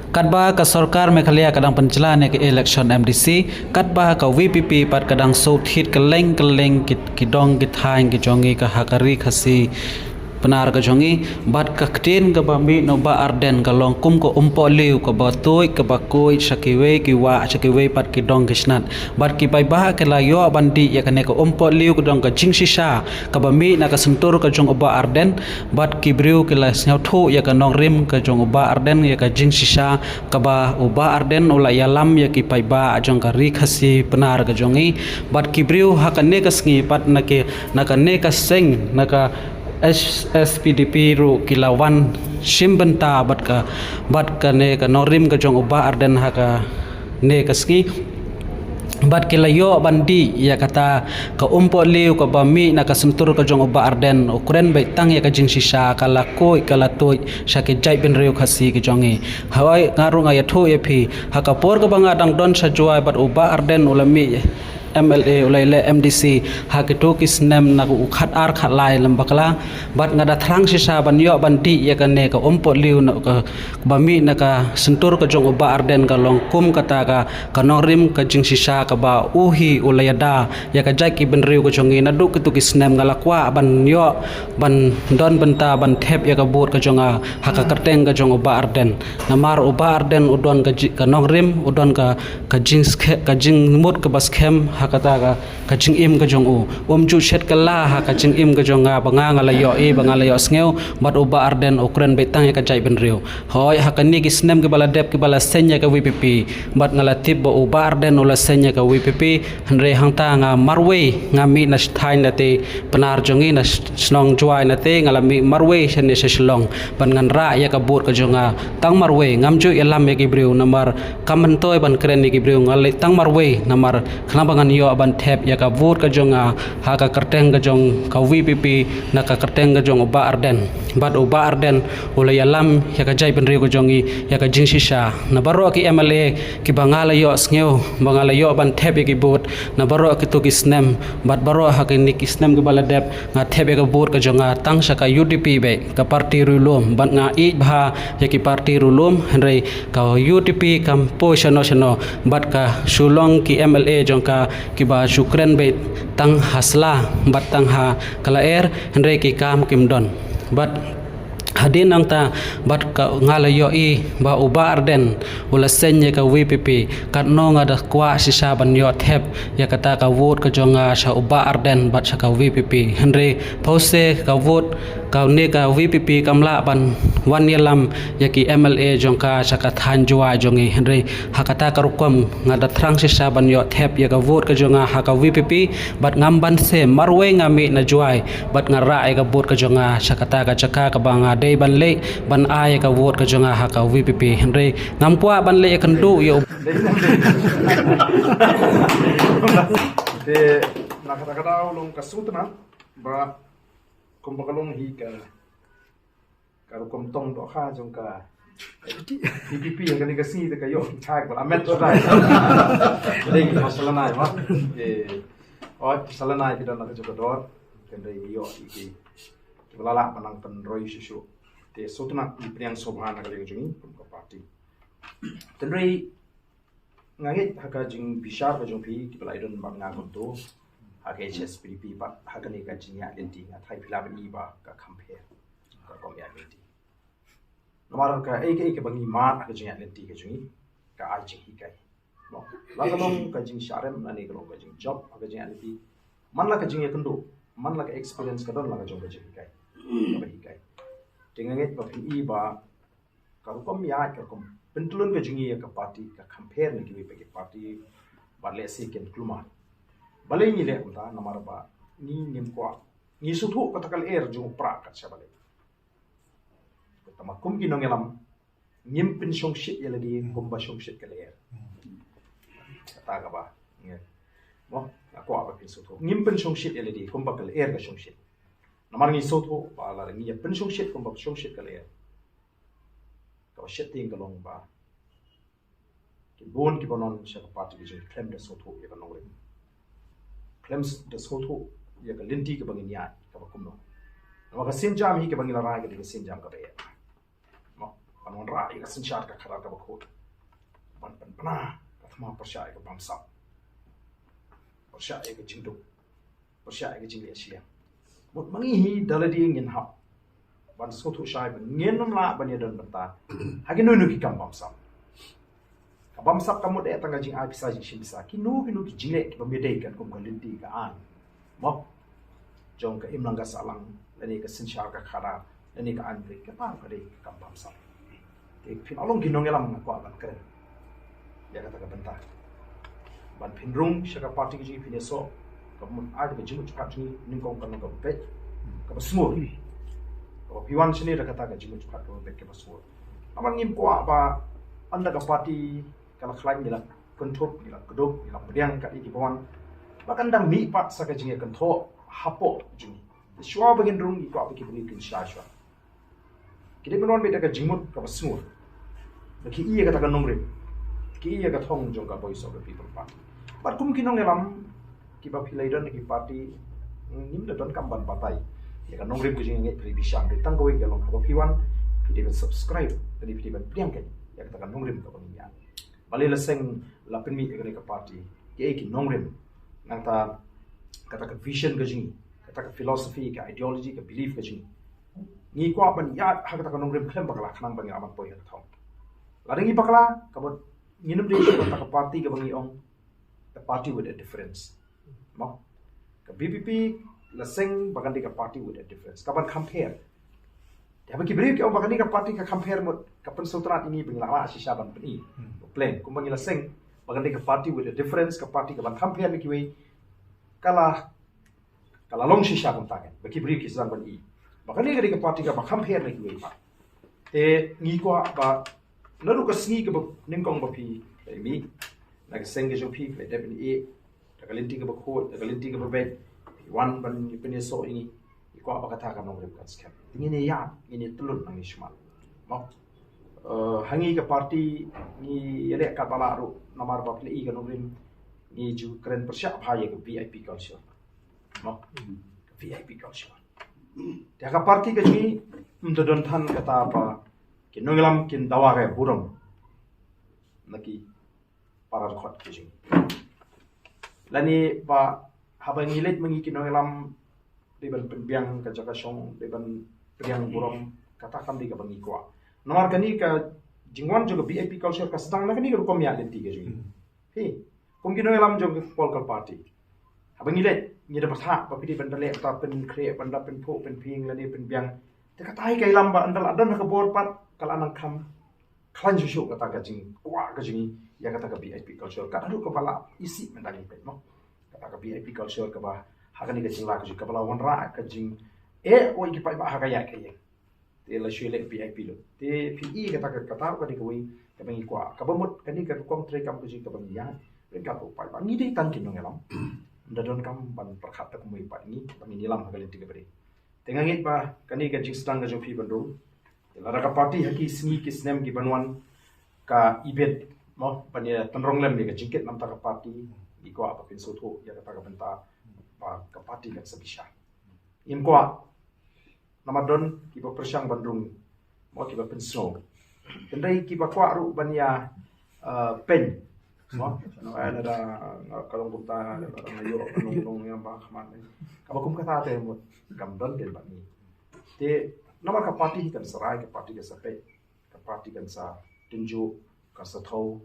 Katba ka sarkar Meghalaya kadang pencelaan ke election MDC, katba ka VPP pat kadang southit ke leng kidong kithain ke jongi ka hakari khasi penar ka jongi bat ka ktin ka bami no ba arden ka long kum ko umpo liu ka ba toy ka ba koi sakiwe ki wa sakiwe pat ki dong kisnat bat ki pai ba ke la yo bandi ya kane ka umpo liu ka dong ka jing shisha ka bami na ka sentur ka jong ba arden bat ki briu ke la snyau thu ya ka nong rim ka jong ba arden ya ka jing shisha ka ba uba arden ula ya lam ya ki pai ba jong ka ri khasi penar ka jongi bat ki briu hakane ka sngi pat na ka ne ka seng na ka SPDP ru kilawan simbenta bat ka ne ka norim ka jong uba arden haka ne ka ski bat kilayo bandi ya kata ka umpo liu ka bami na ka sentur ka jong uba arden ukuren bai tang ya ka jing sisa kala koi kala toy sake jai ben reu khasi ki jongi hawai ngaru nga ya tho ya phi haka por ka banga dang don sa joy bat uba arden ulami MLA ulai MDC hakitu kisnem na ku khat ar khat lai lambakla bat ngada thrang sisa ban yo bandi ya kan ne ka umpo liu na ka bami na ka sentur ka jong uba arden ka long kum kata ka norim ka jing sisa ka ba uhi ulayada ya ka jaki ben riu ka jongi na du kitu kisnem ngalakwa ban yo ban don benta ban thep ya ka bot ka jonga haka kerteng ka jong uba arden namar uba arden udon ka nongrim udon ka jing mut ka baskem hakata ka jing im ka jong u ju shet ka la ha ka jing im ka jonga banga ngala yo banga la yo sneu bat uba arden ukren betang ya ka jai ben riu hoy hakani ki snem ke bala dep ke bala senya ka VPP bat ngala tip bo uba arden ula senya ka VPP hanre hangta nga marwe nga mi na stain na te penar jongi na snong juai na te ngala mi marwe shen se shlong ban ngan ra ya ka bur ka jonga tang marwe ngam ju elam ya ki briu namar kamen toy ban kren ni ki briu ngal tang marwe namar khna bangan yo ban thep ya ka vote ka jonga ha ka kerteng ka jong ka VPP na ka kerteng ka jong uba arden bat uba arden ula ya lam ya ka jai ben riu ka jongi ya ka jing sisa na baro ki MLA ki bangala yo sneu bangala yo ban thep ya ki vote na baro ki tu ki snem bat baro ha ki ni ki snem ki bala dep nga thep ya ka vote ka jonga tang sa ka UDP be ka parti rulum bat nga I bha ya ki parti rulum henry ka UDP kam poisano sano bat ka sulong ki MLA jong ka kiba syukren be tang hasla bat tang ha kala henry ki kam kimdon bat hadin ang ta bat ka ngala yo ba uba arden ula senye ka VPP kat no nga da kwa sisa ban yo thep ya kata ka vote ka jonga sa uba arden bat sa ka VPP henry pause ka vote ka ne ka VPP kamla ban wan yelam ya ki MLA jongka sa ka than jwa jongi henry hakata ka rukom nga da thrang sisa ban yo thep ya ka vote ka jonga ha ka VPP bat ngam ban se marwe nga mi na jwai bat nga ra ka vote ka jonga sa kata ka chaka ka banga day ban le ban ay ka vote ka jonga ha ka VPP henry ngam kwa ban le kan du yo de nakakadaw long kasutna ba kumbakalong hi ka karukom tong do kha jong ka PPP yang kani kasi de kayo thak bala met to dai dei masalanai ma ot salanai kita nak jo dor ken dei yo iki bala la manang pen roi shu te sutna priang sobhana kali jongi ko party tenrei ngait haka jing bishar ka jong phi bala idon bang nga to haka HSPDP ba haka ni ka jinya lenti nga thai phila ni ba ka compare ka kom ya lenti nomar ka ke bangi ma ka jinya lenti ka jungi ka ai jing hi kai no la ka long ka jing sharem na ni ka long ka jing job ka jinya lenti man la ka jing ya kendo man la ka experience ka don la ka jong ka jing hi kai ka hi kai tinganget ba phi ba ka kom ya ka kom pentulun ka jingi ka party ka compare ni ki pe party ba le si ken kluma balai ni le unta namar ba ni nim kwa ni suthu katakal jung pra kat sa balai tama kum gi nongelam nim pin song shit ya lagi kum ba song shit kale kata ka ba nge mo ako apa pin suthu nim pin song shit ya lagi kum ba kale ka song shit namar ni suthu ba la ni pin song shit kum ba song shit kale ka shit ting kalong ba ki bon ki bonon sa party gi klem de suthu ya kanong claims the soto ya ka linti ka bangin ya ka bakumno maka sinjam hi ka bangin ra ka de sinjam ka be mo panon ra ka sensyar ka khara ka bakhot ban pana ka thama persya ka bamsap persya ka jingduk persya ka jingli asia mut mangi hi daladi ngin hap ban so thu shai ban ngien nam la ban yadan banta hagi nu ki kam bamsap ka bamsap kamut e tanga jing ai pisa jing shimsa ki nu ki jingle ki bamedai kan kum galinti ka an mo jong ka imlanga salang lani ka sensyar ka khara lani ka an ka pa ka dei ka bamsap te phin along ki nongelam na kwa ban kren ya kata ka banta ban phin rung shaka party ki phin so ka mun ai ka jimu chka chi ning kong kan ka pe ka basmo ka piwan chini da kata ka jimu chka ka pe ka basmo aman ngim kwa ba anda ka party kala khlain ni la konthop ni la kodok ni la pediang ka iki bawan bahkan dang mi pat sa ka jinge kan tho hapo juni shwa bagin rung ki kwa ki bri kin sha shwa kide menon beta ka jimut ka basmo ki iya kata ka nongre ki iya ka thong jong ka voice of the people party but kum ki nong elam ki ba philai don ki party nim da don kam ban patai ya ka nongre ku jinge pri bisham de tang ko ke long ka piwan ki de subscribe tadi pi ban priang ke ya kata ka nongre ka ban ya bale la seng la pen mi ka party ki nongre nang ta kata ka vision ka jingi kata ka philosophy ka ideology ka belief ka jingi ni kwa ban ya ha kata ka nongre khlem bakala khanang bang amat poy ka thong ladang ipakla kabot nginum de kata ka party ka bangi ong the party with a difference mo ka BPP la seng bagan ka party with a difference kaban compare ya bagi beri ka bagan ka party ka compare mo kapan sultanat ini bingla ma asisha ban pani plan kumbangi la seng bagan ka party with a difference ka party ka ban compare mi kiwi kala long shisha ban taken bagi beri ki san ban i bagan ka party ka ba compare mi kiwi pa te ngi kwa ba lalu ka sngi ka ningkong ba pi mi nag seng ge jo pi le debin e ka linti ka ba khot ka linti ka ba bet wan ban ni pen so ini ko apa kata ka nong rep kan scam ini ya ini tulun nang isma mo hangi ka party ni yele ka bala ru namar ba ple i ka nong rim ni ju kren persya bhaye ka VIP culture mo VIP culture dia ka party ka ni mdodon than kata apa kinongelam kin daware buram naki para khot kijing lani ba habang ilet mangi kinongelam deban penbiang ka jaka song deban priang buram katakan di ka bangi kwa nomor kani ka jingwan juga VIP culture ka sedang nakani ka kom ya lenti ka jing he kum kinongelam juga political party habang ilet ni da patha pa pidi bandale ta pen kre banda pen pho pen ping lani penbiang te katai kai lamba andal adan ka bor pat kala nang kham klan ju kata ka jing kwa ka jing ya kata ka VIP culture ka adu ka bala isi mendali pe no kata ka VIP culture ka ba hakani ka jing la ka ju ka bala wanra ka jing oi ki pa ba ha ka ya ke ye te la shule VIP lo te pi kata ka kata ka di ka wi ka bangi kwa ka ba mut kani ka kong tre kam ka jing ka bangi ya ren ka ko pa ba ni dei tan kin no ngelam ndadon kam ban perkhat ta kumui pa ni bangi nilam ha ka lenti ka bari tengangit pa kani ka jing stang ka jo pi bandung lara ka party haki sni ki snem ki banwan ka event mo pania tanrong lem ka jingket nam ta ka party di ko apa pin sotho ya ka benta pa ka party ka sabisha im ko namadon ki ba persyang bandung mo ki ba pin snow kendai ki ba kwa ru bania pen mo no ada kalong punta ada ngayo nong yang ba khaman ka ba kum kata te mo gamdon den ba ni te nomor ka party kan serai ka party ka sape ka party kan sa tunjuk ka sathau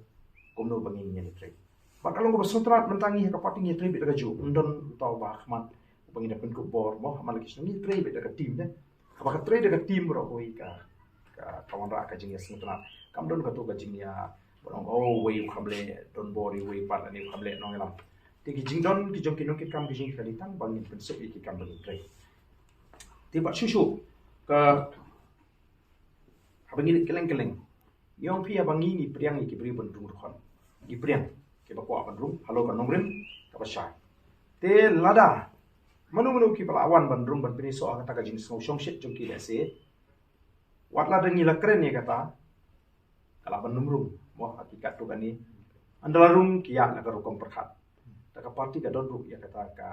komno bangin ni tre ba kalong ko sutrat mentangi ka party ni tre bi ka ju undon tau ba khman bangin pen ko bor mo hamal ki ni tre bi ka team ne ka ba ka tre ka team ro ko ka kawan ra ka jing sutrat kam don ka to ka jing ya borong way khable don bori way pat ani khable nong elam ti ki jing don ki jong ki no ki kam ki jing ka litang bangin pen so ki kam bangin tre ti ba shushu ka abangi keleng-keleng yong pi abangi ni priang ni kibri bandung khon ni priang ke ba ko bandung halo ka nongrim ka ba sha te lada manu ki pala awan bandung ban pini so kata ka jing so shong shit jong ki se wat la dengi la kren ni kata kala bandung rum mo hakikat tu kani andala rum kiya la ka rukom perkhat ta ka party ka don ru ya kata ka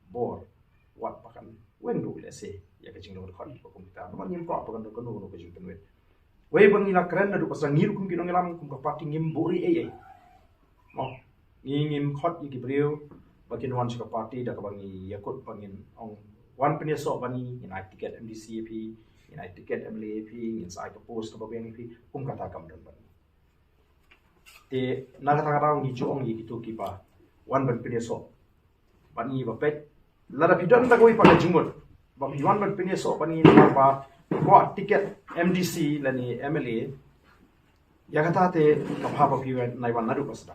bor wat pakan wen ru le se ya ka jing lo khon ko kita no nyim ko apa kan ko no ko jing tenwe Wei bangila keren nadu pasang ngiru kum kinong elam kum kapati ngim buri Mo ngim khot yi gibriu bakin wan suka party da kabangi yakut bangin ong wan penia so bani in I ticket MDCAP in I ticket MLAP in sai ka post ka babeng pi kum kata kam don bani. Te nagata kata ngi jo ong yi gitu kiba wan ban penia so bani ba pet lara pidon da koi pa jingmut ba wan ban penia so bani ba ko ticket MDC lani MLA ya kata te kapha pi nai wan nadu pasda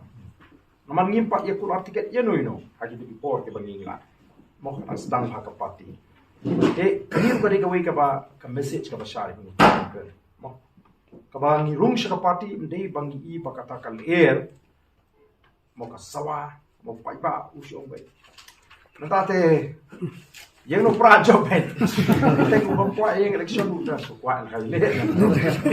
naman ngimpat ya kular tiket ya no hagi di por ke bangingla mo kan sedang ha kapati ngim bari ka wei ka ba ka message ka ba share ni mo ka ba ngi rung sha kapati ndei bangi I ba kata kal air mo ka sawa mo pai ba usyong bai nantate yang no pra job pen teng ko kwa yang election udah so kwa kali le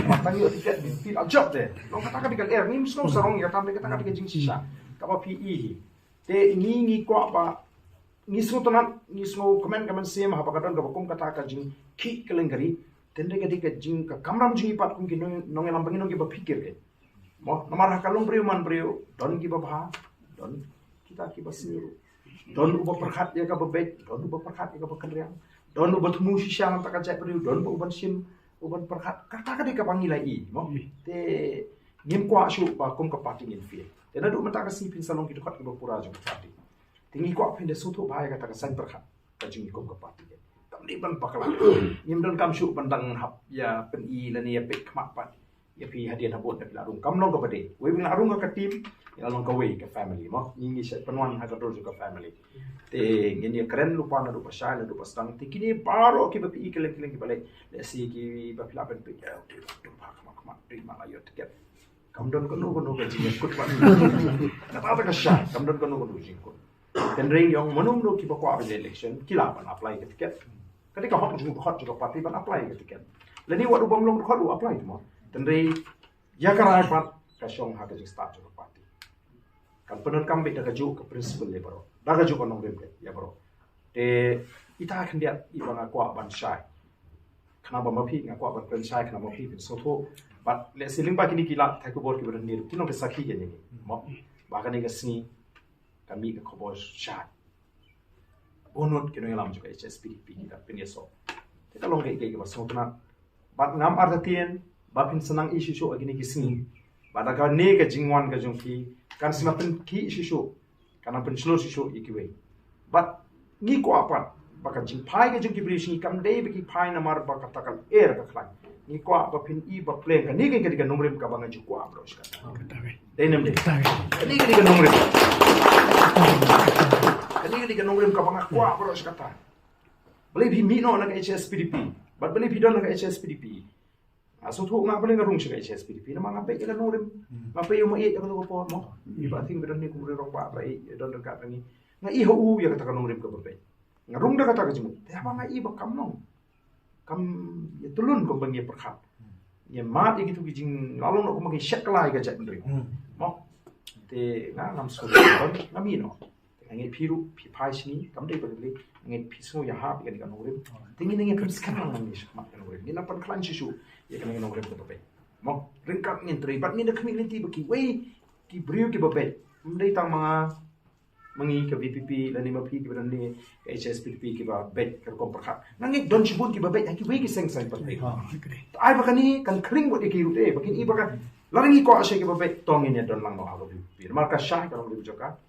matang yo tiket ni fil job de no kata ka dikal air ngim snow sarong ya tambe kata ka dikal jing sisa kapa PE te ngi kwa ba ngi so tonan ngi so comment sem ha pakadon ka kum kata ka jing ki kelengari tende ka dikal jing ka kamram jing ipat kum ki nong elam bangin nong ki ba pikir ke mo namar ha kalong priu man priu don ki ba bha don kita ki ba siru don uba perkhat ya ka bebek don uba perkhat ya ka bakriang don uba temu shisha nan tak ajak priu don uban sim uban perkhat kata ka dikal pangilai mo te ngim kwa shu ba kum ka pati ngin fi Tena duk mata kasi pin salong ki dekat ke bapura jong parti. Tingi ko apin de sutu bahaya kata ka san perkhat ka jing ko ka parti. Tam di ban pakala. Nyim don kam shu pandang hap ya pen I lani ya pek mak pat. Ya pi hadian habot da larung kam long ka bade. We bin larung ka team ya long ka we ka family mo. Nyingi sa penwan ha ka dol ka family. Te ngin ya keren lupa na du pasal na du pastang ti kini baro ki ba pi keleng-keleng ki balik. Le si ki ba pila pen pe ya tu ba mak terima ayo tiket. Kamdon kono ka jing kut pa napa ka sha kamdon kono jing kut ten ring yong monum no ki ba kwa election kila pan apply ke tiket ketika hot juga parti pan apply ke tiket lani wadu bang long hot apply mo ten ring ya kara pat ka shong ha ka jing start juga parti kan penut kam be ka ju ka principle le baro daga ju kono be ya baro te ita kan dia ibanga kwa ban shai kenapa mapi ngakwa ban pen shai kenapa mapi so to but le siling ba kini kila thai ko bor ki ban ni kino ke sakhi ke ni mo ba ka ni ka sni kami ka khobor shat bonot kino yalam juga HSPDP kita penyeso kita long ke ba so na bat ngam artatien ba pin senang isu so agini ki sni ba da ka ne ka jingwan ka jong ki kan sima pen ki isu so kana pen slo isu ikiwe but ngi ko apat ba ka jing pai ka jong ki brishi kam dei bi ki pai na mar ba ka takal air ka khlan ni kwa ba pin I ba play ka ni ke ka nomrim ka banga ju kwa bro ska dei nem de ni ke ka nomrim ni ke nomrim ka banga kwa bro ska ta beli bi mi no na ka HSPDP ba beli bi don na ka HSPDP aso thu nga beli ngarung ska HSPDP na mga pe ka nomrim ma pe yo ma e ka ko po mo I ba thing bidon ni ku re rong ba ba e don ka ni nga I ho u ya ka ta nomrim ka ba pe ngarung da ka ta ka jimu te ba nga I ba kam no kam ya tulun ko bangi perkhat ya mat gitu kijing lalong no ko magi shekla ga jat ndri mo te nga ngam so kon ngami no ngi piru pi pai sini kam dei bali ngi piso ya ha ga ni kan urim tingi ngi pris kan nang ni mak kan urim ni napan klan sisu ya kan ngi urim ko pe mo ringkat ngi tri bat ni the community baki we ki briu ki babe mdei tang mga mangi ke VPP lani mapi ki berani HSPDP ki ba bet ke kom perkhat nangi don chibun ki ba bet ki we ki seng seng pat ai bakani kan kring bot ki rute bakin I baka laringi ko ashe ki ba bet tong ini don lang no ha VPP marka syah kalau lebih joka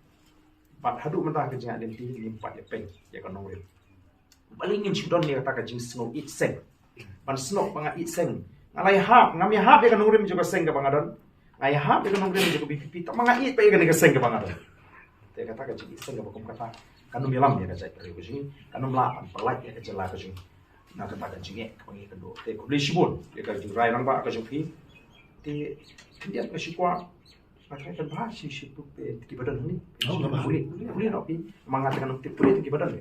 pat hadu mentah ke jinga den ti limpat ya peng ya kan nongre balingin chidon ni kata ka jing snow it seng ban snow banga it seng ngalai hap ngami hap ya kan nongre juga seng ka bangadon ngai hap ya kan nongre juga VPP tak manga it pa ya kan seng ka bangadon te kata ka jing seng ka bakum kata kanum yalam ya ka jai ka jing kanum lapan perlak ya ka jela ka jing na kata ka jing ka pangi ka do te ko beli shibun ya ka jing rai nang ba ka jing pi te dia ka shikwa pakai kan bah si pe ki badan ni boleh no pi mengatakan tip boleh ki badan ni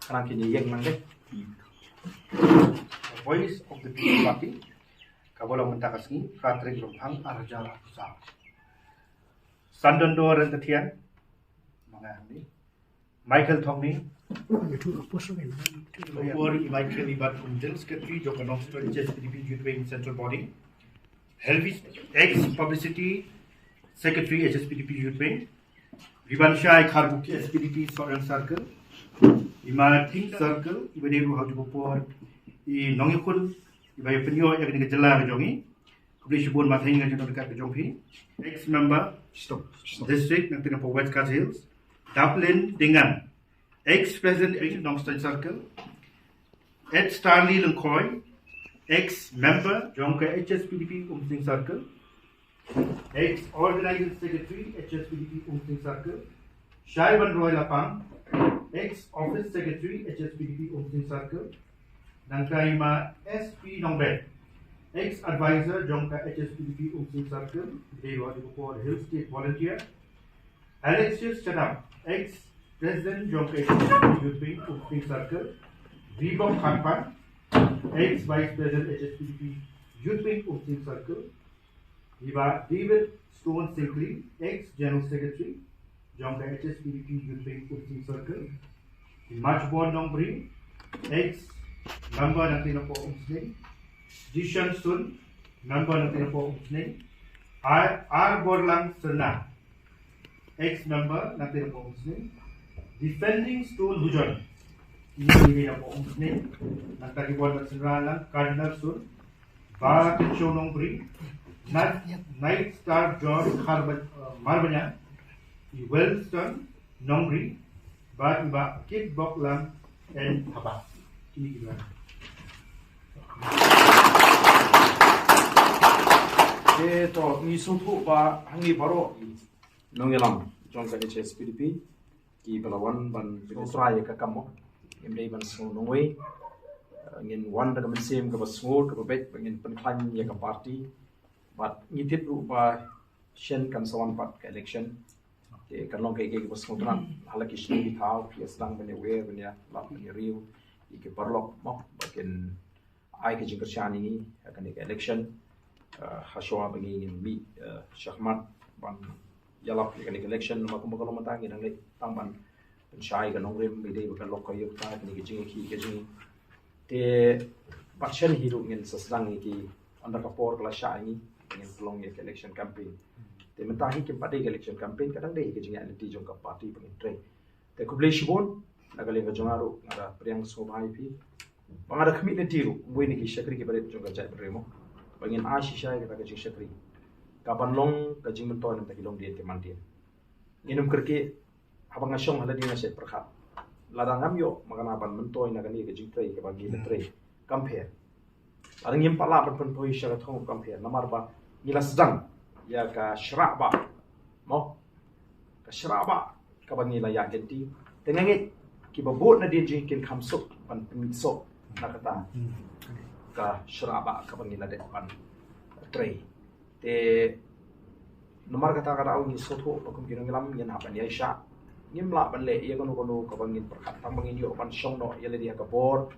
karena kini yang nang deh Voice of the People Party kabola mentakasni Patrick Romhang Arjala Sa Sandondo Rentatian mga ni Michael Thongni, Or Michael Ibat General Secretary, Joka Nostra HSPDP Youth Wing Central Body, Helvis ex-Publicity Secretary HSPDP Youth Wing, Vivansha Kharbuki SPDP Southern Circle, Imati Circle, Ibaderu Hajupur, Nongikul, Ibayapenyo Yakini Jala Jongi, Kubishibun Mathinga Jongi, ex-member, District, Natinapa West Cat Hills, Dublin Dingan, ex-president Nongstein Circle, Ed Starley Lankoy, ex-member Jonka HSPDP Umsing Circle, ex-organizing secretary HSPDP Umsing Circle, Shaivan Roy Lapang, ex-office secretary HSPDP Umsing Circle, Nangkaima SP Nongbe, ex-advisor Jonka HSPDP Umsing Circle, Dewa Dipur Hill State volunteer, Alexius Chadam, ex-president Jonka HSPDP Youth Wing Umsing Circle, Ribom Khanpan, ex-vice president HSPDP Youth Wing Umsing Circle, David Stone Sinkley, ex-general secretary Jonka HSPDP Youth Wing Umsing Circle, Majbon Nongbri, ex-member Natinapo Umsning, Jishan Sun, member Natinapo Umsning, R. Borlang Serna, ex-member Natinapo Umsning, defending Stone Hujan, Natinapo Umsning, Natanibuan Serna, Cardinal Sun, Barakicho Nongbri, Night Star George Marbanya, Wellston Nongbri, Batiba Kit Boklang, and Habas. Ini gimana? To ni suntu ba hangi baro nongelam Jonka HSPDP ki balawan ban Australia ka kamo imdei ban so nongwe ngin wan da men sem ka basngur ka bet ngin penklan ya ka party but ngitit ru ba shen kan sawan pat ka election te kan long ke basngur tran halaki shni bi thau ki aslang bane we bane lap bane riu ke parlok mo bakin ai ke jingkar shani ni akan ke election haswa bagi mi syahmat ban yalap ke election ma kuma kalau matang nang le tamban pensyai kan nongrim mi dei bakan lok kayu ta ni ke jingi ki ke jingi te passion hiru ngin saslang ni ki anda kapor kala syai ngin pelong ke election campaign te mentahi ke pada election campaign kadang dei ke jingi anti jong ka party pengin tre te kublei shibon nagaling ka jongaru ada priang sobai pi pangada kami ne tiru ngoi ni ki shakri ke bare jong ka jai bremo bangin asisha ka ka jing shakri kapan long ka jing menton ta kilong dia te mantin nginum kerke abang asyong hala dia se perkhat ladangam yo makana ban mentoy na kani ka jing trei ka bagi le trei compare arang yim pala ban poi sha thong compare namar ba ngila sedang ya ka shraba mo ka shraba ka bangi la ya genti tengangit ki babot na dia jingkin kamsuk pan pemisok na kata ka shraba ka bangila de pan tray te nomar kata kata au ni sotho pakum kinong lam yan hapan ya sha ngimla ban le ya kono kono ka bangin perkat tam bangin yo pan song no ya le dia ka bor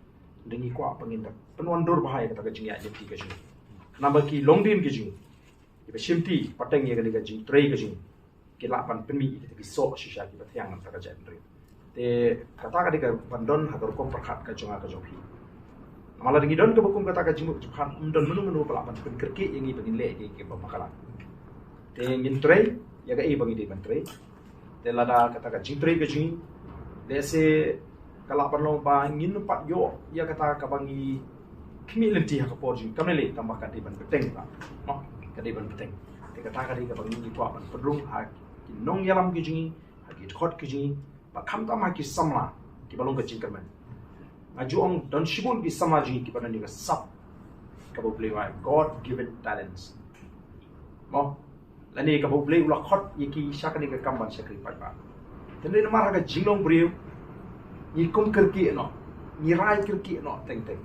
dengi kwa pangin ta penwan dur bahaya kata ka jing ya jeti ka jing namba ki longdin ki jing ibe shimti pateng ya ka jing tray ka jing ki la pan pemi ki so shisha ki bathyang nam ta ka jan te kata ka bandon hagar ko perkat ka jonga ka jopi malah dengi don ke bukum kata ka jimu kan don menu pelapan pen kerki yang i bangin le ke makala te ngin tray ya ga i bangi di ban tray te lada kata ka jing tray ka jing dese kala parlong ba ngin pat yo ya kata ka bangi kimi lenti ha ka por jing kamele tambah ka di ban peteng ba no ka di ban peteng te kata ka di ka bangi ni kwa ban pedrung ha ki nong yalam ki jing ha ki khot ki jing ba kham ta ma ki samla ki balong ka jing kerman Ajuang dan shibun ki samaji ki panan ni sap kabo play wa god given talents mo lani kabo play ula khot yiki shakani ka kamban shakri pa pa tende na mara ka jinglong briu ni kum kerki no ni rai kerki no teng teng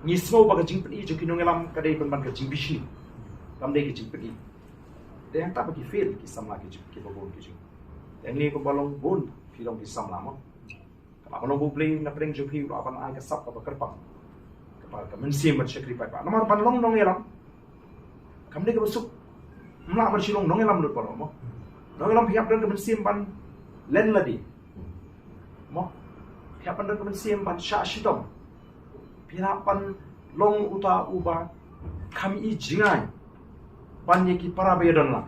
ni smo ba ka jing pni jo kinong elam ka dei ban ka jing bishi kam dei ki jing pni de hang ta ba ki feel ki samla ki jing ki babon ki jing yang ni ko balong bun filong ki samla mo kalau bubling na pring jupi apan ai ka sap ka kerpang ka mensim ber shakri pa pa namar panlong nong elam kamne ka busuk mla ber silong nong elam lut pa mo nong elam hiap dan ka mensim ban len ladi mo hiapan dan kemen siem ban sha shitom pinapan long uta uba kami i jingai ban ye ki para be don la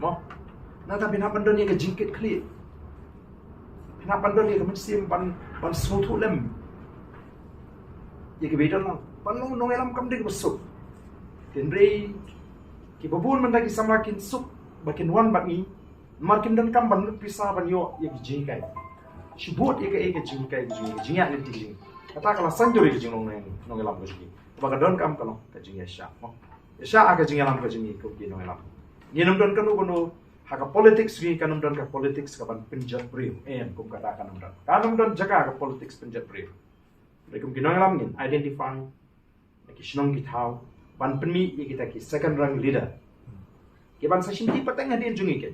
mo na ta pinapan don ye ke jingkit kli pinapan don ye kemen siem ban sotu lem ye ke be don la ban long nong elam kam de besuk ken rei ki babun mendaki samakin suk bakin wan bangi markin dan kam ban pisah ban yo ye ki jingai shibut ye ke jingai jingai ni ting kata kala sanjuri ke jingong nong elam ko jingi baga don kam kalo ke jingai sha mo sha aga jingai lam ko jingi ko ki nong elam yenum don kanu kono haka politics gi kanum don ka politics ka ban pinjat brief kum kata kanum don jaga ka politics pinjat brief rekum ki nong elam ngin identify ki shnong ki thau ban penmi ye kita ki second rank leader ke ban session ti pateng hadin jungi ke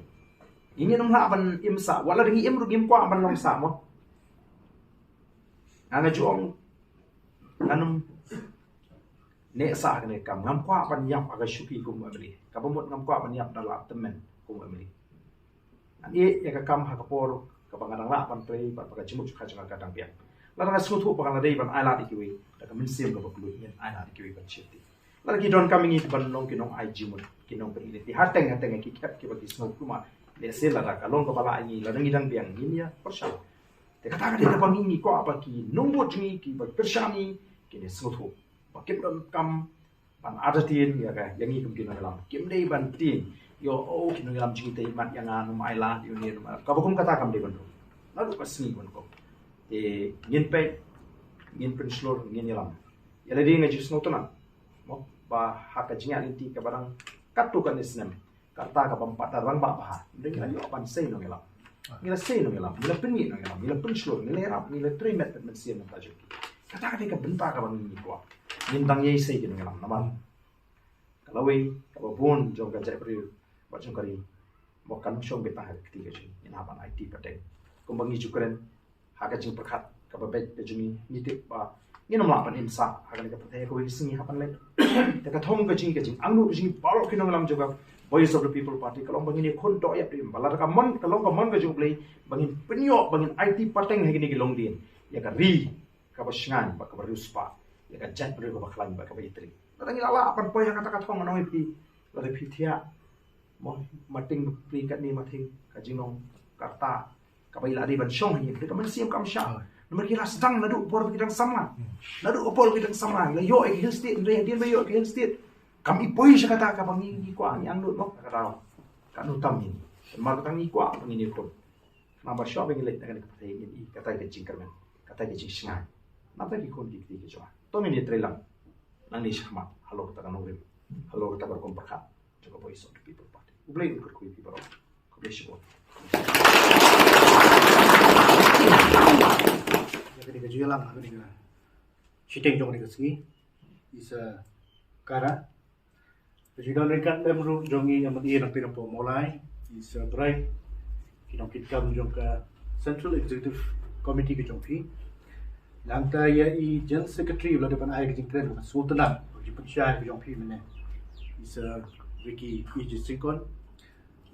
ini nong ha ban imsa wala ringi im rugim kwa ban long sa mo ana juong anum ne sa ne kam ngam kwa ban yap aga shuki kum abli ka bomot ngam kwa ban yap dala temen kum abli an ye ya ka kam ha ka por ka bangadang la ban prei ban ka chimuk kha changa kadang pian la nga sutu pa kana dei ban ai la dikiwi da ka min sim ka baklu yen ai la dikiwi ban chiti la ki don coming it ban long ki nong ai jimun ki nong per ile ti hateng ki kap ki bagi snow kuma le se la ka long ka bala ai la ngi dang piang yin ya persha te kata ka de bang ini ko apa ki nong bo jingi ki ba pershani ki ne sutu ba kim don kam ban ada tin ya ka yang i kum ki nong lam kim dei ban tin yo ki nong lam jingi te mat yang anu mai la yo ni ka ba kum kata kam de ban do la du ka sni ban ko ngin pe ngin penslor ngin yalam yala di ngaji snotona mo ba haka jinga inti ka barang katu kan isnem karta ka bampat darang ba ba dengan yo pan sei no yalam ngila sei no yalam ngila penni no yalam ngila penslor ngila rap ngila trimet men sien na tajuk kata ka benta ka bang ni ko ngin dang ye sei no yalam naman kalau we ka bon jong ka jai pri ba jong kari mo kan shong beta ha ketiga jing ina ban IT pateng kumbangi jukren haka jing perkat ka babet de jumi nitip ba ngin ma pan imsa haka ka pathe ko singi hapan le ta ka thong ka jing angnu jing balo kinong lam joga voice of the people party kalong bangin ni khon do ya prim balar ka mon kalong ka mon ka jung play bangin penyo bangin IT pateng hegi ni long din ya ka ri ka basngan ba ka ruspa ya ka jan ri ba khlan ba ka itri ta ngi ala pan poy kata ka thong no pi la de phithia mo mating pri ka ni mathing ka jingong karta kapai lari ban shong ni ka man siam kam sha nomor kira sedang nadu por bidang sama nadu opol bidang sama la yo e hill state re dia yo hill state kami poi sha kata ka bangi ni kwa ni ang no ka raw ka no tam ni mar ka ni kwa bangi ni ko na ba sha bangi le ka ni ka ni kata ke jing karmen kata ke jing sngai na ta ki kon dik ti ke jo to mi ni trelang nang ni shama halo ka no rim halo ka bar kom pakha jo ka voice of the people party ublei ko ko pi baro ko be shi Jadi kerja lang aku ni shitting jong ni kasi is kara jadi dalam rekat lemru jongi yang mati nak pinampo mulai is bright kinong kitkam jong ka Central Executive Committee ke jong pi langka ya I General Secretary ulah depan ai ke jingkren sultanat di pensyai ke jong pi mene is Vicky Singkon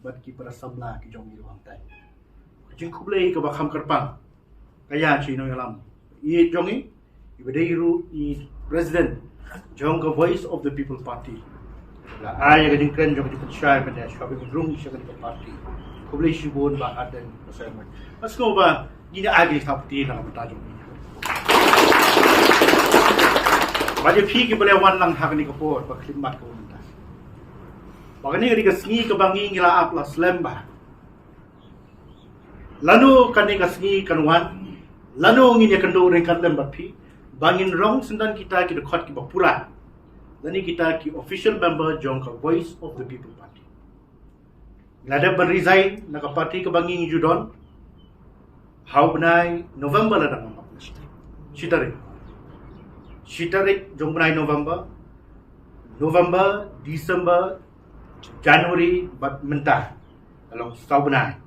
bat ki para samla ke jong ni ruang tai jing kublei ke bakam kerpang kaya chino yalam I jongi ibadeiru I president jong ka voice of the people party la ay ga jingkren jong di pensyai pada shopping room shopping party kublei shibon ba aden assignment asko ba gina agi thapti na mata jong ni baje phi ki bole wan lang hak ni ko por ba khidmat ko unta bagani ga sngi ka bangi ngila apla slam ba Lanu kani kasngi kanwan lanu ngini kando rekan lembat pi bangin rong sendan kita ki dekat ki bapura lani kita ki official member jong ka voice of the people party lada ber resign na ka party ka bangin judon how benai November la dang shitarik jong benai November December January bat mentah kalau setau benai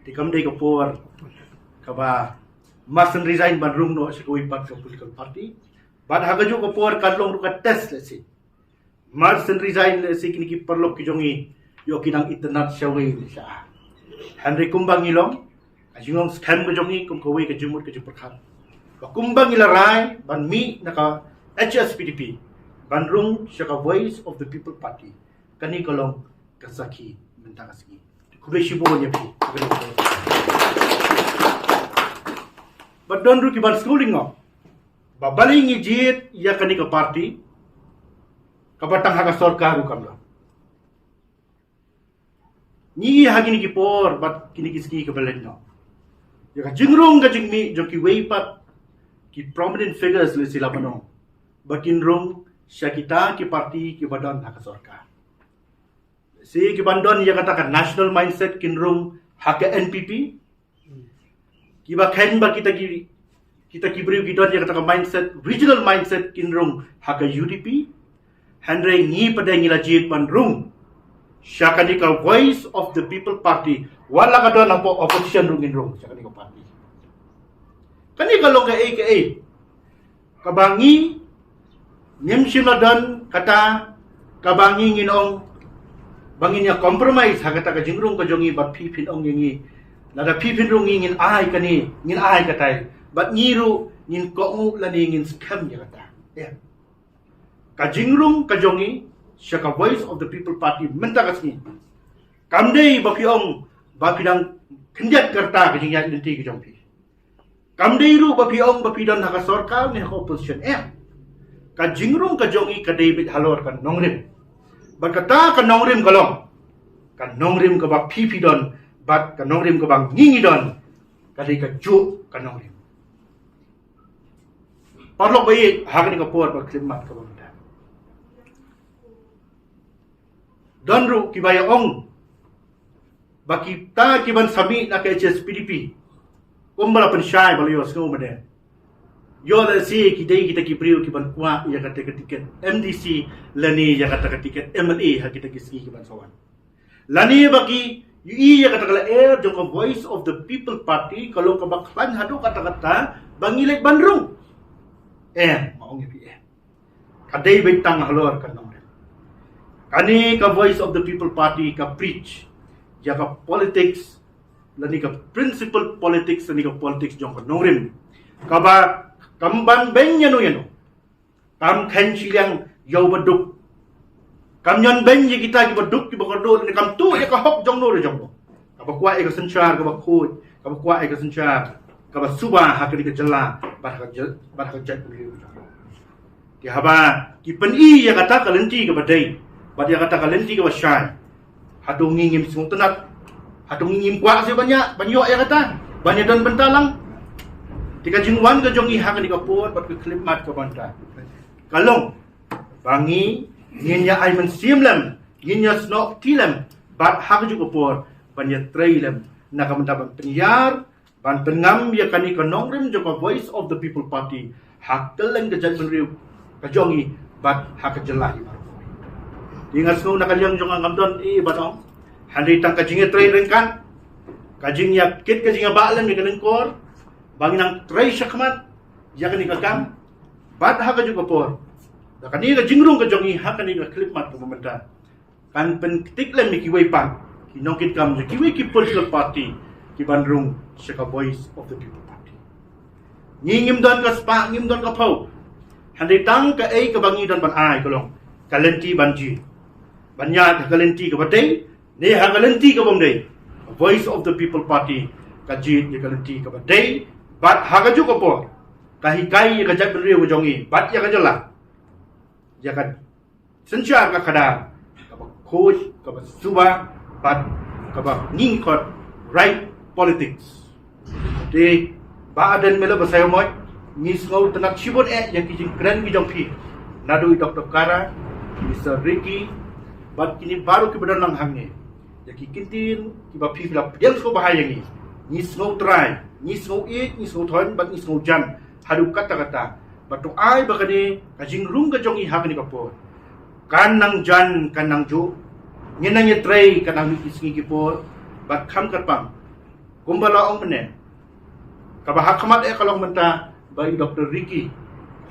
di kamdei ka por ka ba masan resign ban room no sikoi pat ka political party ban hagaju ka por kadlong ru ka test le si masan resign le si kini ki perlok ki jongi yo kinang internet shawe le sha Henry Kumbang ilong Ajingong scam ka jongi kum kawe ka jumut ka jumperkhan. Bakumbang ilarai ban mi naka HSPDP banrung syaka Voice of the People Party kani kolong kasaki mentang asgi. Kube shibo nya pi. But don't do kiban schooling no. Babaling ijit ya kani ka party kabatang haga sarkar ukamla. Ni hagini ki por but kini kiski ka balen no. Ya ka jingrong ka jingmi jo ki weipat ki prominent figures le sila pano. Bakin rong syakita ki party ki badan haka sarkar. Si ki bandon ya katakan national mindset kinrong haka NPP. Kiba khen ba kita kibri gidon ya katakan mindset regional mindset kinrong haka UDP. Henry ni pada ngilajit bandrung syakani ka Voice of the People Party wala ka don apo opposition rungin rung syakani ka party. Kani kalong ka AKA kabangi nimsinadan kata kabangi nginong bangin ya compromise hakata ka jingrung ka jongi bat pipin ong yingi nada pipin rung ngin ai kani ngin ai katai bat ngiru ngin ko lani ngin scam ya kata ya ka jingrung ka jongi syaka Voice of the People Party menta kasni kamdei bapiong bapidang kendiat kerta ka jingya identiti ka jongpi kamdei ru bapiong bapidan haka sarkar ni haka opposition ka jingrung ka jongi ka David Halor ka nongrim berkata ka nongrim kalong ka nongrim ka bak pipidon bat ka nongrim ka bang ngingidon kali ka ju ka nongrim parlok bayi hagani ka por ba klimat ka bang donru kibaya ong baki ta kiban sami na ka HSPDP kumbala pensyai baliyo semua mana yo la si kita kipriu kiban kuat ya kata tiket MDC lani ya kata tiket MLA ha kita kiski kiban sawan lani baki UI ya kata kala air jong Voice of the People Party kalau ka baklan hadu kata bangilik bandrung maong ya kadai bintang halor kan kani ka Voice of the People Party ka preach ya ka politics lani ka principle politics lani ka politics jong ka nongrim ka ba kamban ben yano kam khen silang yo baduk kam yon ben ye kita ki baduk ki bakardo ni kam tu ye ka hok jong no re jong ka ba kwa e ka sanchar ka ba khut ka ba kwa e ka sanchar ka ba suba ha ka ni ka jala ba ka jat ni ki haba ki pen i ye kata ka lenti ka badai ba dia kata ka lenti ka ba shy hadung ngingim sung tenat hadung ngingim kwa se banyak banyak ye kata banyak dan bentalang tika jingwan ka jongi ha ka ni ka por bat ka clip mat ka banta kalong bangi nginya ai men simlam nginya snok tilam bat ha ka ju ka por banyak trailam na ka mendapat penyiar ban pengam ya kani ka nongrim jo ka Voice of the People Party hak teleng ka jat menriu ka jongi bat ha ka jelah ingat snow na kalyang jong ang kamdon batong handai tang ka jinge train rengkan ka jingya kit ka jinga baalan mi kanengkor bangin ang tray syakmat ya kani kakam bat ha ka juga por da kani ka jingrung ka jongi ha kani ka clip mat ka mamenta kan pen tiklem mi kiway pa kinongkit kam kiway ki political party ki bandrung syaka Voice of the People Party ngingim don ka spa ngim don ka pau handai tang ka ai ka bangi don ban ai kolong kalenti banji banyak kalenti ka batay ne ha kalenti ka bomday Voice of the People Party ka jit ya kalenti ka batay bat hagaju ko po kahikai ka jat benriu jongi bat ya ka jala ya ka sencha ka kada ka ba coach ka ba suba bat ka ba ning kot right politics de ba adan mela ba sayo moy ngis ngau tenak sibon yang kijing kren ki jongpi nadu Dr. Kara Mr. Ricky bat kini baru ki bedan lang hangne ya ki kintin ki ba pi la yang so bahaya ni ngis ngau try ngis ngau ngis ngau thon bat ngis ngau jan hadu kata-kata batu ai bakani kajing rung ka jongi ha kani kapo kanang jan kanang ju ngenang ye tray kanang kisngi kipo bat kham katpang kumbala ong mene kabah khamat kalong menta bai Dr. Ricky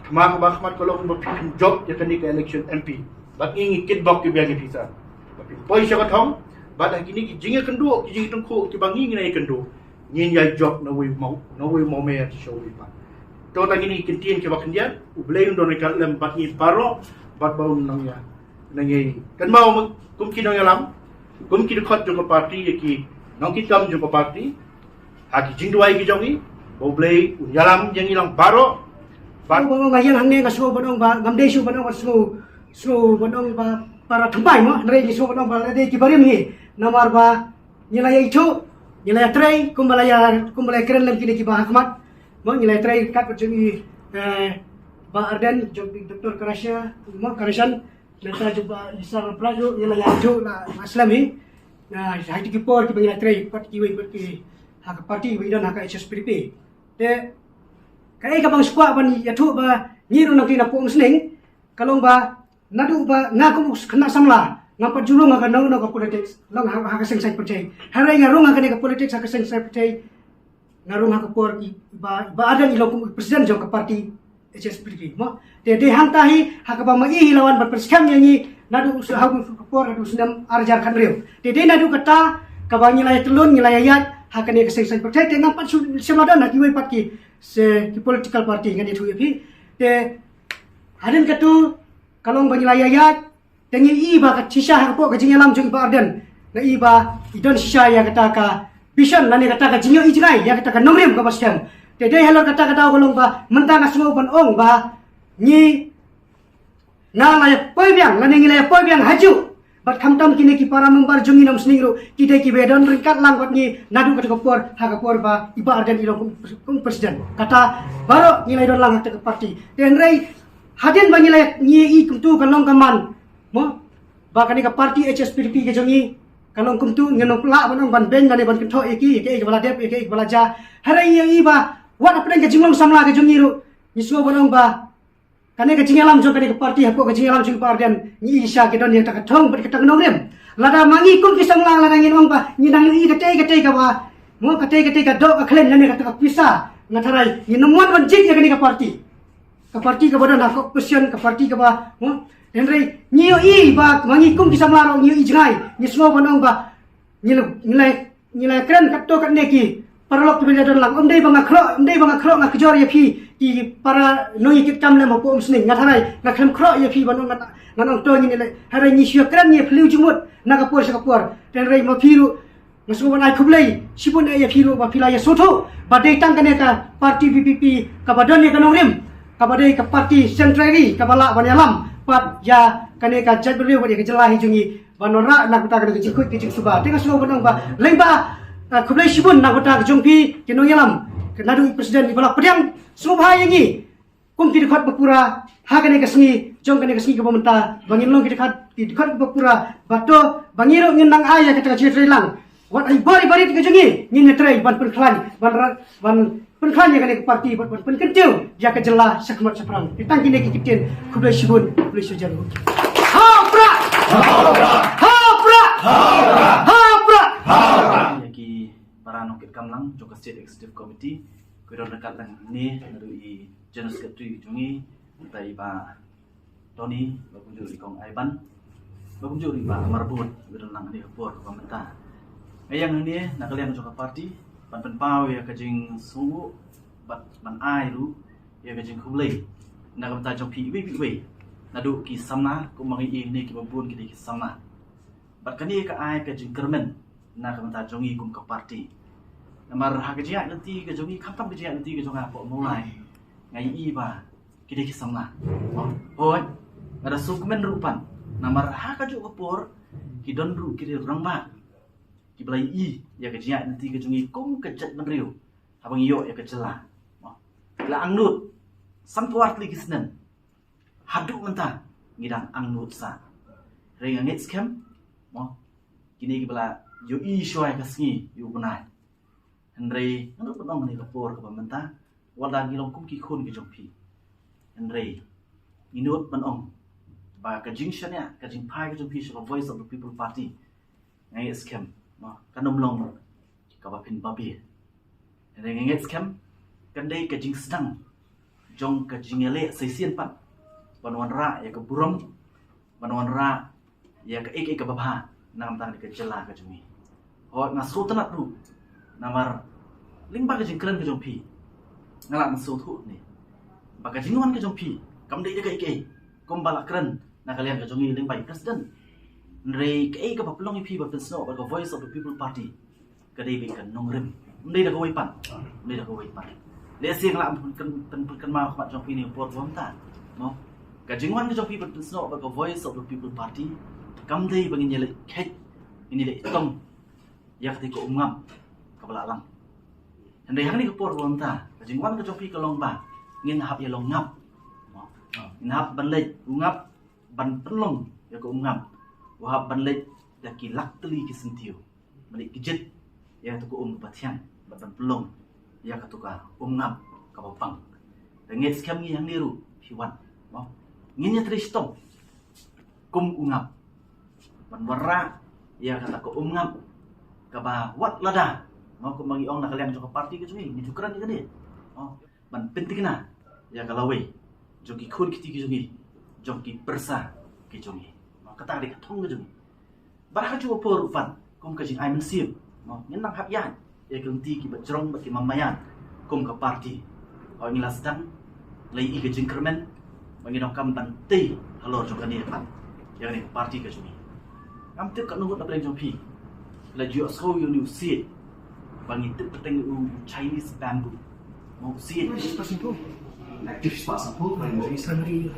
thama kabah khamat kalong ba pin job ya kani ka election MP bat ngi kit bok ki biang visa bat poi sya ka thong bat kini ki jinga kendu ki jing tengku ki bangi ngai kendu nyin ya job na wi mau me show wi pa to ta gini kintin ke bakin dia ublay don rekal lem bat ni paro bat bau nang ya nang ye kan mau kum ki nang yalam kum ki khot jong party ye ki nang ki kam jong party ha ki jingduai ki jongi ublay yalam yang ilang paro bat bang yang hang ne ka so banong ba ngamde su banong so banong ba para thambai mo nre ni so banong ba de ki barim ni namar ba nilai itu nilai tray kumbalaya keren lem kini ki ba hakmat mo nilai tray kat jemi ba arden jobi doktor karasya mo karasan neta juba isar prajo nilai itu na islami na hati ki por ki nilai tray pat ki wi hak parti wi dan hak SSPDP de kai ka bang skwa ban ya thu ba nyiru nak na po musning kalong ba nadu ba ngaku kena samla ngapa julung ngaka nau ka politics long hak seng sai percaya harai ngarung ngaka ka politics hak seng sai percaya ngarung hak por ba ada ilong presiden jong ka parti HSPDP mo de hantahi hak ba mai hilawan ba presiden nyanyi nadu usaha por adu senam arjar kan riu de nadu kata ka ba nilai telun nilai ayat hak ne ka seng sai percaya de ngapa semadan nak iwe pat ki se ki political party kan itu yapi de hadin katu kalong ba nilai ayat tengi iba ka sisa ha po ka jingalam jung ba arden na iba idon sisa ya kata ka vision lani kata ka jingyo ijrai ya kata ka nomrem ka bastem te dei helor kata golong ba mentang asmo ban ong ba ni na la ya poibyang lani ngila ya poibyang haju bat khamtam kini ki para member jungi nam sningro ki dei ki bedon ringkat lang bat ni nadu kata ka por ha ka por ba iba arden ilong kum presiden kata baro ngila don lang kata ka parti den rei hadin ba ngila ni i kumtu kalong kaman mo bakani ka parti HSPDP ke jongi kalong kumtu ngeno pula banong ban ben ngane ban kentho eki bala dep eki bala ja harai yang iba wat apren ke jinglong samla ke jongi ru nismo banong ba kane ke jingalam jong kane ke parti hako ke jingalam jong parden ni isha ke don yang tak thong bet ketang nogrem lada mangi kum ki samla lada ngin ong ba ni nang i kate ka ba mo kate ka do ka klen ngane ka pisa ngatarai ni nomon ban jik ya kane ka parti ka badan hako question ka parti ka ba mo Henry, niyo ba mangikum kisah melarang niyo ijrai, ni semua banong ba nilai keren kato kat neki paralok tu belajar lang, umdai bang akro ngak kejor ya pi di para noi kit kam le mapu umsning ngatharai ngaklem kro ya pi banong nganong to ni nilai harai ni syuk keren ni fliu jumut nakapur sakapur Henry mapiru ngasmo banai kublai sipun ya piru ba pilaya soto badai tang kaneka parti PPP kabadon ya kanong rim kabadai ka parti sentrali kabala banyalam pat ya kane ka jat beliau dia kejelah hijungi banora nak kata ke jikut ke suba tengah semua benang ba lemba kublai sibun nak kata ke jongpi kenong yalam kenadu presiden ibala pedang semua bahaya ni kum ki dekat bapura ha kane ke sengi jong kane ke sengi ke pemerintah bangin long ki dekat bapura bato bangiro ngendang aya kata ke lang wat ai bari ke jongi ni netrai ban perklan ban Penkanya kan parti penkentiu ya kejelah sakmat seperang. Ditang kini kikitin kublai sibun kublai sujaru. Hapra. Yaki para nokit kamlang joka state executive committee kuidon dekat lang ni dari general secretary jungi tai ba Tony bakunjur di kong Aiban bakunjur di ba Marbut kuidon lang ni hapor pemerintah. Ayang ni nak kalian joka parti pan pau ya kajing sungu bat man ai lu ya kajing kublai na kam ta jong pi wi nadu ki samna ku mangi ini ki babun ki samna bat kani ka ai kajing kermen na kam ta jongi kum ka parti namar ha kajia nanti ka jongi khatam kajia nanti ka jonga po mulai ngai i ba ki samna hoi ada sukmen rupan namar ha ka ju kapur ki don ru ki rang ba ki belai i ya kejia nanti ke jungi kum kejat menriu abang iyo ya kejela la angnut sampuart li kisnen haduk mentah ngidang angnut sa reng angit skem mo kini ki bela yo i shoy kasngi yu bunai henry nanu penong ni kapor ka mentah wala ngilong kum ki khun ki jongpi henry inut penong ba kajing shania kajing pai ka jongpi show voice of the people party ngai skem kanom long kabapin babi rengenget scam kandai kajing sedang jong kajing ele seisian pan banwan ra ya ke burung banwan ra ya ke ek babha nam tan ke jela ke jumi ho na sultanat ru namar ling ba ka jing kren ka jong pi ngala na so thu ni ba ka jing wan ka jong pi kam dei ka ke kom bala kren na kalian ka jong i ling bai president rei ke ka ba plong pi ba pen sno ba ka voice of the people party ka dei bi kan nong rem dei da ka wai pan dei da ka wai pan le siang la kan ma ka jong pi ni por wam ta no ka jing wan ka jong pi ba pen sno ba ka voice of the people party kam dei ba ngi le khet ini le tong yak ti ko ngam ka bala lang andai hang ni ko por wam ta ka jing wan ka jong pi ka long ba ngin hap ya long ngap ngin hap ban le ngap ban pelong ya ko ngam wahab ban le ya ki lak teli ki sentiu malik ki jet ya to ko bathian ban pelong ya ka to ka ngam ka bapang ngit skam ngi hang niru piwan mo ngin ya tristom kum ngam ban warra ya kata ko ngam ka ba wat lada mau ko mangi ong na kalian jo parti ke jumi ni tukran ni kene oh ban penting na ya kalawe jogi khun kiti ki jumi jogi persa ki jumi ma kata ri ka thong ke jumi bara ka ju por fan kum ka jing ai men sim no nyen nang hap yan ya kung ti ki ba jrong ba ki mamayan kum ka parti o ngi lastan lei i ke jing kermen mangi dong kam ban ti halor jo ka ni pan ya ni parti ke jumi am tip ka nungut na pleng jong pi la ju so you new see bangi tip peteng Chinese bamboo mau see active spot sample by recently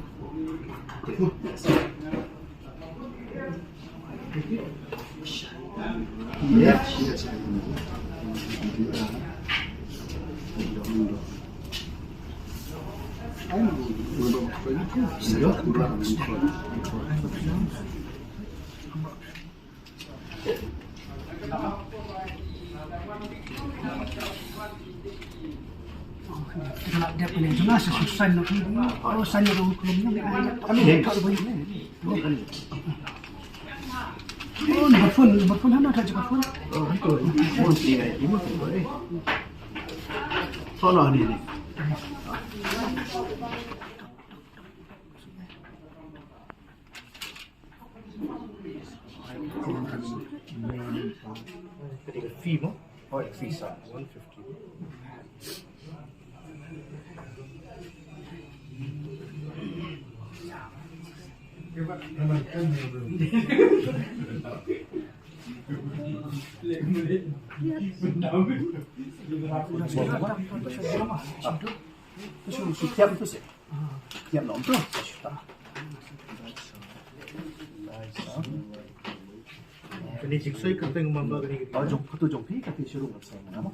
Kalau dia punya jelas susah nak ni. Kalau saya dah hukumnya ni ayat. Kami tak boleh ni. Oh, nomor phone mana tak cakap phone? Oh, itu. Phone sih ni. Ini phone boleh. Sono ni. Ketika fee mo? Oh, fee sah 150. Setiap itu sih. Setiap nonton. Kini jiksoi kertas ngumamba kini. Oh, jom pi kati suruh ngasih nama.